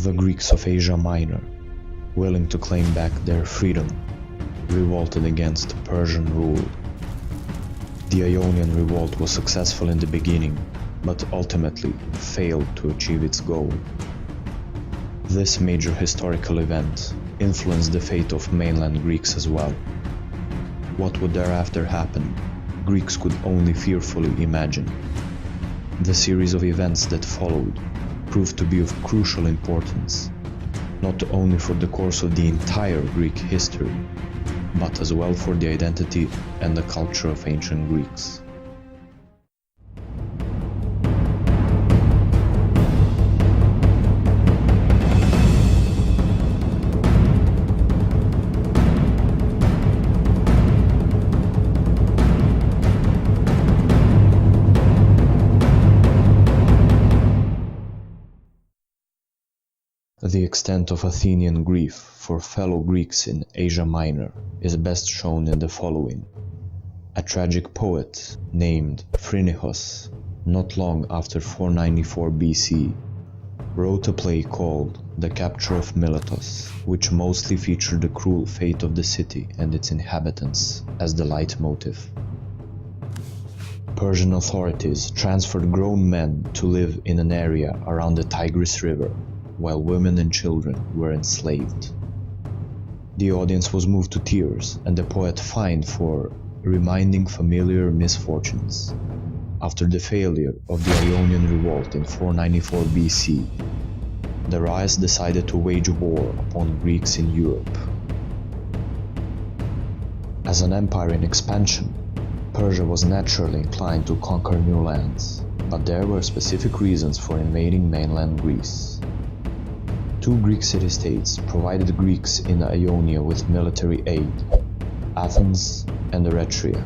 The Greeks of Asia Minor, willing to claim back their freedom, revolted against Persian rule. The Ionian revolt was successful in the beginning, but ultimately failed to achieve its goal. This major historical event influenced the fate of mainland Greeks as well. What would thereafter happen, Greeks could only fearfully imagine. The series of events that followed proved to be of crucial importance, not only for the course of the entire Greek history, but as well for the identity and the culture of ancient Greeks. The extent of Athenian grief for fellow Greeks in Asia Minor is best shown in the following. A tragic poet named Phrynichos, not long after 494 BC, wrote a play called The Capture of Miletus, which mostly featured the cruel fate of the city and its inhabitants as the leitmotif. Persian authorities transferred grown men to live in an area around the Tigris River, while women and children were enslaved. The audience was moved to tears, and the poet fined for reminding familiar misfortunes. After the failure of the Ionian revolt in 494 BC, Darius decided to wage war upon Greeks in Europe. As an empire in expansion, Persia was naturally inclined to conquer new lands, but there were specific reasons for invading mainland Greece. Two Greek city-states provided Greeks in Ionia with military aid, Athens and Eretria.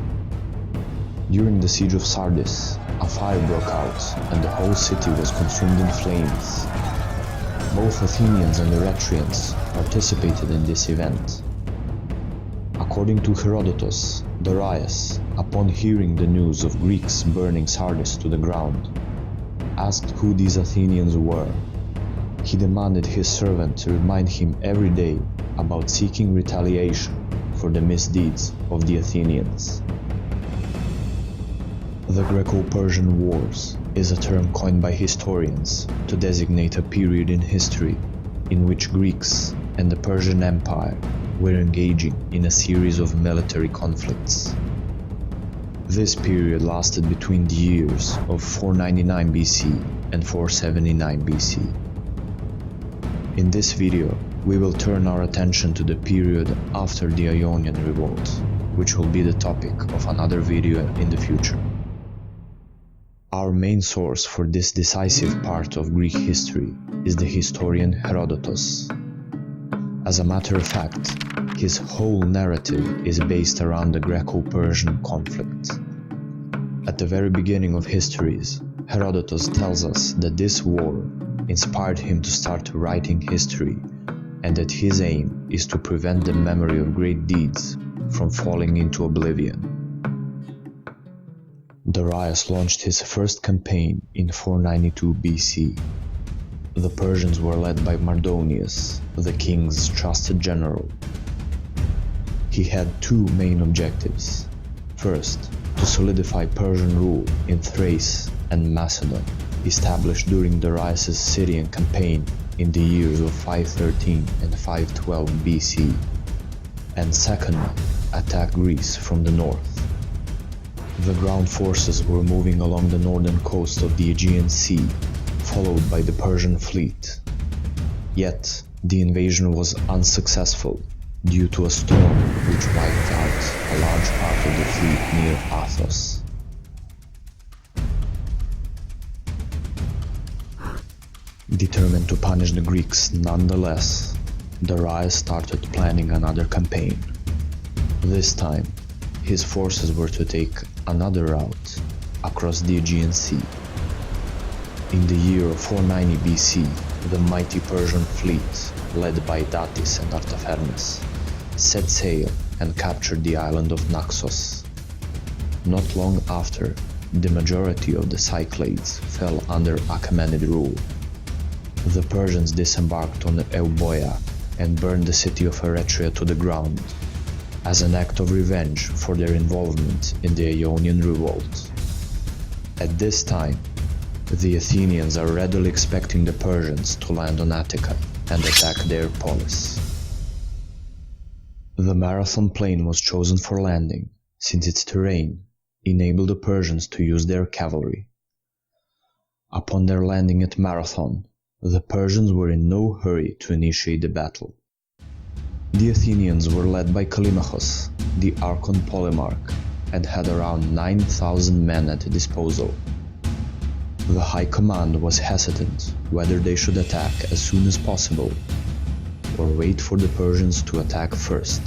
During the siege of Sardis, a fire broke out and the whole city was consumed in flames. Both Athenians and Eretrians participated in this event. According to Herodotus, Darius, upon hearing the news of Greeks burning Sardis to the ground, asked who these Athenians were. He demanded his servant to remind him every day about seeking retaliation for the misdeeds of the Athenians. The Greco-Persian Wars is a term coined by historians to designate a period in history in which Greeks and the Persian Empire were engaging in a series of military conflicts. This period lasted between the years of 499 BC and 479 BC. In this video, we will turn our attention to the period after the Ionian Revolt, which will be the topic of another video in the future. Our main source for this decisive part of Greek history is the historian Herodotus. As a matter of fact, his whole narrative is based around the Greco-Persian conflict. At the very beginning of Histories, Herodotus tells us that this war inspired him to start writing history, and that his aim is to prevent the memory of great deeds from falling into oblivion. Darius launched his first campaign in 492 BC. The Persians were led by Mardonius, the king's trusted general. He had two main objectives. First, to solidify Persian rule in Thrace and Macedon, established during Darius' Syrian campaign in the years of 513 and 512 BC, and second, attack Greece from the north. The ground forces were moving along the northern coast of the Aegean Sea, followed by the Persian fleet. Yet, the invasion was unsuccessful due to a storm which wiped out a large part of the fleet near Athos. Determined to punish the Greeks nonetheless, Darius started planning another campaign. This time, his forces were to take another route across the Aegean Sea. In the year of 490 BC, the mighty Persian fleet, led by Datis and Artaphernes, set sail and captured the island of Naxos. Not long after, the majority of the Cyclades fell under Achaemenid rule. the Persians disembarked on Euboea and burned the city of Eretria to the ground, as an act of revenge for their involvement in the Ionian revolt. At this time, the Athenians are readily expecting the Persians to land on Attica and attack their polis. The Marathon plain was chosen for landing, since its terrain enabled the Persians to use their cavalry. Upon their landing at Marathon, the Persians were in no hurry to initiate the battle. The Athenians were led by Callimachus, the Archon Polemarch, and had around 9,000 men at disposal. The High Command was hesitant whether they should attack as soon as possible, or wait for the Persians to attack first.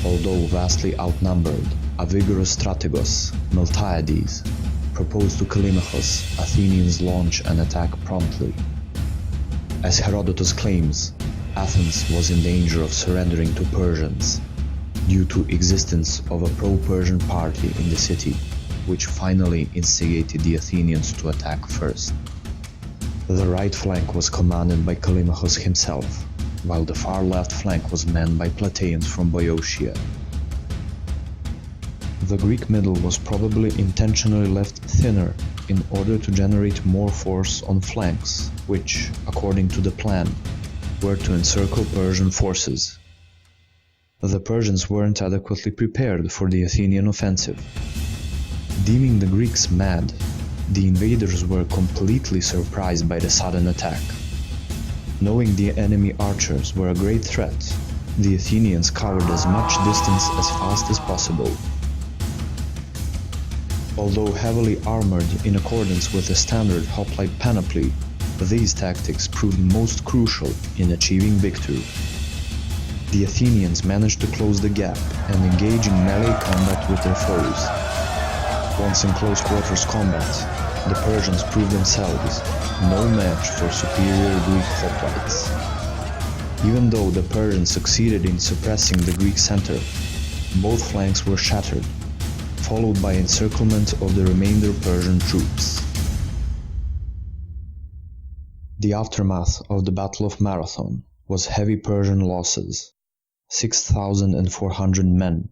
Although vastly outnumbered, a vigorous strategos, Miltiades, proposed to Callimachus Athenians launch an attack promptly. As Herodotus claims, Athens was in danger of surrendering to Persians due to existence of a pro-Persian party in the city, which finally instigated the Athenians to attack first. The right flank was commanded by Callimachus himself, while the far left flank was manned by Plataeans from Boeotia. The Greek middle was probably intentionally left thinner in order to generate more force on flanks, which, according to the plan, were to encircle Persian forces. The Persians weren't adequately prepared for the Athenian offensive. Deeming the Greeks mad, the invaders were completely surprised by the sudden attack. Knowing the enemy archers were a great threat, the Athenians covered as much distance as fast as possible. Although heavily armored in accordance with the standard hoplite panoply, these tactics proved most crucial in achieving victory. The Athenians managed to close the gap and engage in melee combat with their foes. Once in close quarters combat, the Persians proved themselves no match for superior Greek hoplites. Even though the Persians succeeded in suppressing the Greek center, both flanks were shattered, followed by encirclement of the remainder Persian troops. The aftermath of the Battle of Marathon was heavy Persian losses, 6,400 men,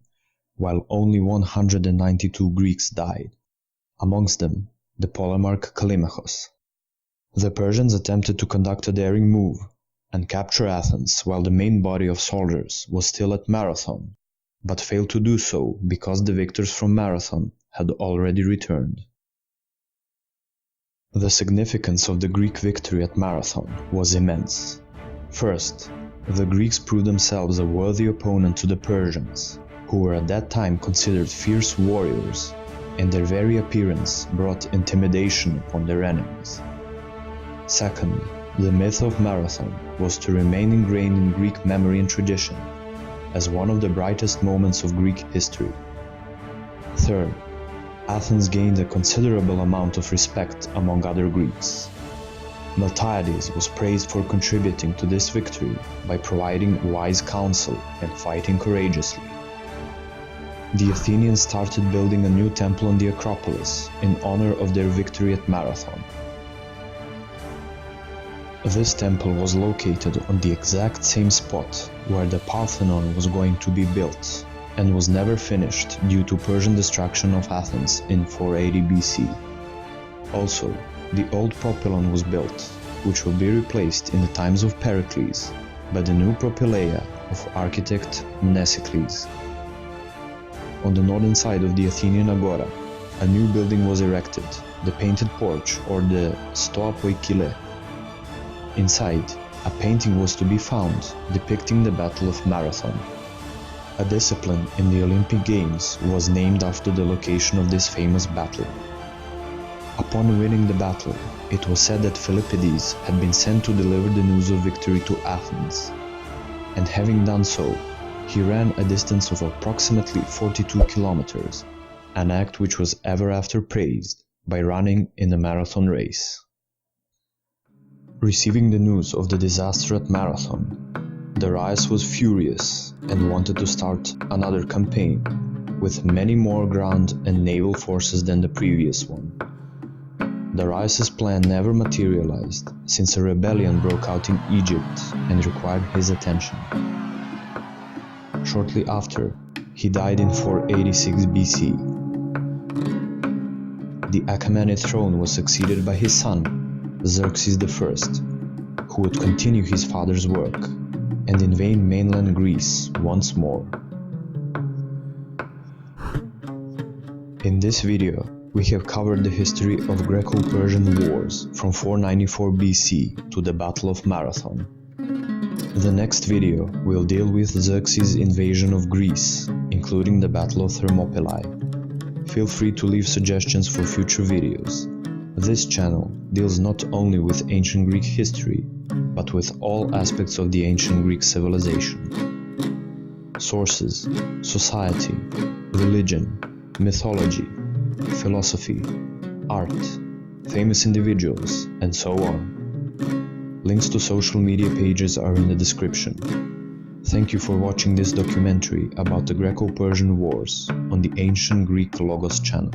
while only 192 Greeks died, amongst them the Polemarch Callimachus. The Persians attempted to conduct a daring move and capture Athens while the main body of soldiers was still at Marathon, but failed to do so because the victors from Marathon had already returned. The significance of the Greek victory at Marathon was immense. First, the Greeks proved themselves a worthy opponent to the Persians, who were at that time considered fierce warriors, and their very appearance brought intimidation upon their enemies. Second, the myth of Marathon was to remain ingrained in Greek memory and tradition, as one of the brightest moments of Greek history. Third, Athens gained a considerable amount of respect among other Greeks. Miltiades was praised for contributing to this victory by providing wise counsel and fighting courageously. The Athenians started building a new temple on the Acropolis in honor of their victory at Marathon. This temple was located on the exact same spot where the Parthenon was going to be built, and was never finished due to Persian destruction of Athens in 480 BC. Also, the old propylon was built, which will be replaced in the times of Pericles by the new propylaea of architect Mnesicles. On the northern side of the Athenian Agora, a new building was erected, the Painted Porch, or the Stoa Poikile. Inside, a painting was to be found depicting the Battle of Marathon. A discipline in the Olympic Games was named after the location of this famous battle. Upon winning the battle, it was said that Philippides had been sent to deliver the news of victory to Athens, and having done so, he ran a distance of approximately 42 kilometers, an act which was ever after praised by running in a marathon race. Receiving the news of the disaster at Marathon, Darius was furious and wanted to start another campaign, with many more ground and naval forces than the previous one. Darius' plan never materialized, since a rebellion broke out in Egypt and required his attention. Shortly after, he died in 486 BC. The Achaemenid throne was succeeded by his son, Xerxes I, who would continue his father's work and invade mainland Greece once more. In this video, we have covered the history of Greco-Persian Wars from 494 BC to the Battle of Marathon. The next video will deal with Xerxes' invasion of Greece, including the Battle of Thermopylae. Feel free to leave suggestions for future videos. This channel deals not only with ancient Greek history, but with all aspects of the ancient Greek civilization. Sources, society, religion, mythology, philosophy, art, famous individuals, and so on. Links to social media pages are in the description. Thank you for watching this documentary about the Greco-Persian Wars on the Ancient Greek Logos channel.